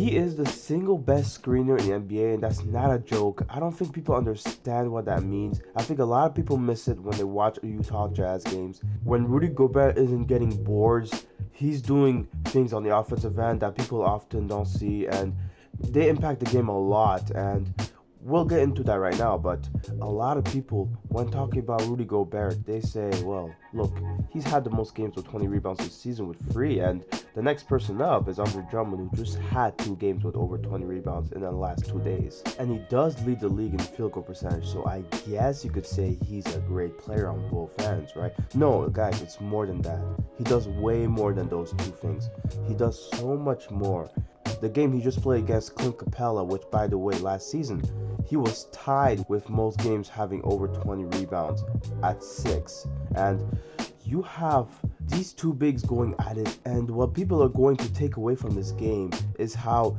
He is the single best screener in the NBA, and that's not a joke. I don't think people understand what that means. I think a lot of people miss it when they watch Utah Jazz games. When Rudy Gobert isn't getting boards, he's doing things on the offensive end that people often don't see, and they impact the game a lot. And we'll get into that right now, but a lot of people, when talking about Rudy Gobert, they say, well, look, he's had the most games with 20 rebounds this season with 3, and the next person up is Andre Drummond, who just had 2 games with over 20 rebounds in the last 2 days. And he does lead the league in field goal percentage, so I guess you could say he's a great player on both ends, right? No, guys, it's more than that. He does way more than those 2 things. He does so much more. The game he just played against Clint Capella, which, by the way, last season, he was tied with most games having over 20 rebounds at 6. And you have these 2 bigs going at it, and what people are going to take away from this game is how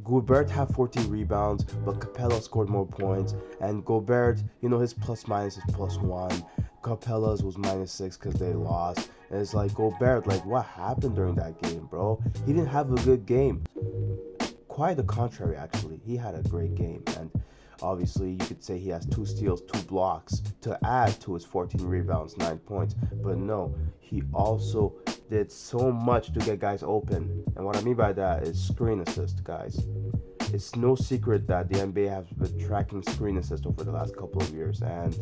Gobert had 14 rebounds, but Capella scored more points, and Gobert, his plus minus is +1. Capella's was -6 because they lost. And it's like, Gobert, like, what happened during that game, bro? He didn't have a good game. Quite the contrary, actually. He had a great game, and obviously you could say he has 2 steals, 2 blocks to add to his 14 rebounds, 9 points. But no, he also did so much to get guys open. And what I mean by that is screen assist, guys. It's no secret that the NBA has been tracking screen assist over the last couple of years, and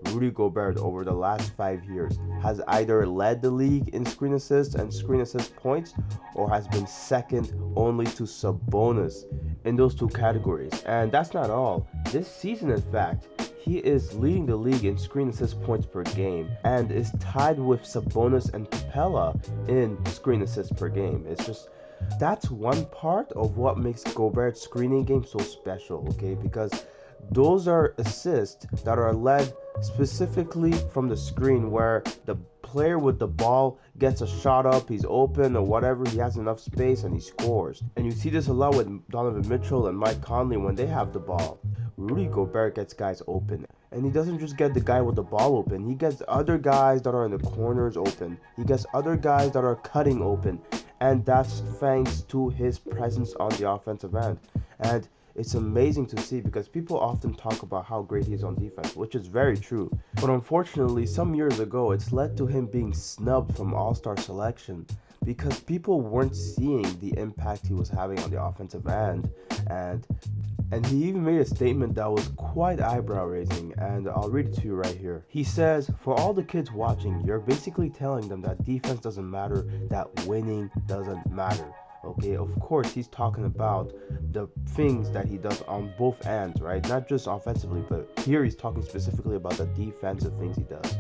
Rudy Gobert over the last 5 years has either led the league in screen assist and screen assist points, or has been second only to Sabonis in those 2 categories. And that's not all. This season, in fact, he is leading the league in screen assist points per game and is tied with Sabonis and Capella in screen assists per game. It's just, that's one part of what makes Gobert's screening game so special, okay? Because those are assists that are led specifically from the screen, where the player with the ball gets a shot up, he's open or whatever, he has enough space and he scores. And you see this a lot with Donovan Mitchell and Mike Conley when they have the ball. Rudy Gobert gets guys open, and he doesn't just get the guy with the ball open, he gets other guys that are in the corners open, he gets other guys that are cutting open, and that's thanks to his presence on the offensive end. And it's amazing to see, because people often talk about how great he is on defense, which is very true. But unfortunately, some years ago, it's led to him being snubbed from All-Star selection because people weren't seeing the impact he was having on the offensive end. And he even made a statement that was quite eyebrow-raising, and I'll read it to you right here. He says, "For all the kids watching, you're basically telling them that defense doesn't matter, that winning doesn't matter." Okay, of course he's talking about the things that he does on both ends, right? Not just offensively, but here he's talking specifically about the defensive things he does.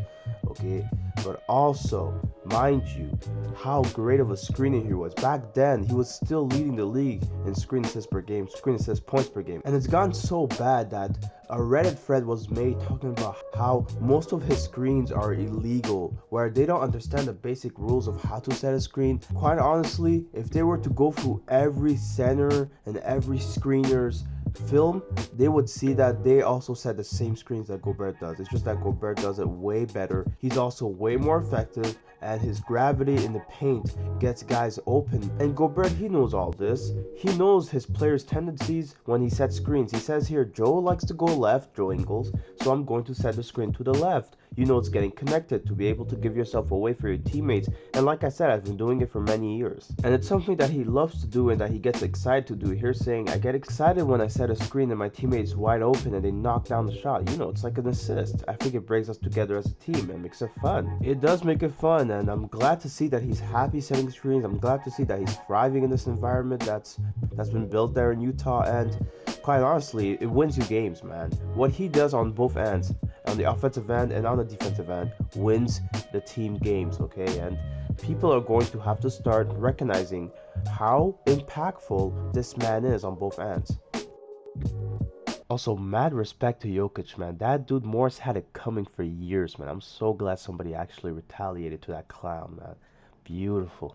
Okay, but also, mind you, how great of a screener he was. Back then, he was still leading the league in screen assists per game, screen assist points per game. And it's gotten so bad that a Reddit thread was made talking about how most of his screens are illegal, where they don't understand the basic rules of how to set a screen. Quite honestly, if they were to go through every center and every screener's film, they would see that they also set the same screens that Gobert does. It's just that Gobert does it way better. He's also way more effective, and his gravity in the paint gets guys open. And Gobert, he knows all this. He knows his players' tendencies when he sets screens. He says here, Joe likes to go left, Joe Ingles, so I'm going to set the screen to the left. You know, it's getting connected to be able to give yourself away for your teammates. And like I said, I've been doing it for many years. And it's something that he loves to do and that he gets excited to do. Here's saying, I get excited when I set a screen and my teammate's wide open and they knock down the shot. You know, it's like an assist. I think it brings us together as a team and makes it fun. It does make it fun, and I'm glad to see that he's happy setting screens. I'm glad to see that he's thriving in this environment that's been built there in Utah. And quite honestly, it wins you games, man. What he does on both ends, on the offensive end and on the defensive end, wins the team games, okay? And people are going to have to start recognizing how impactful this man is on both ends. Also, mad respect to Jokic, man. That dude Morris had it coming for years, man. I'm so glad somebody actually retaliated to that clown, man. Beautiful.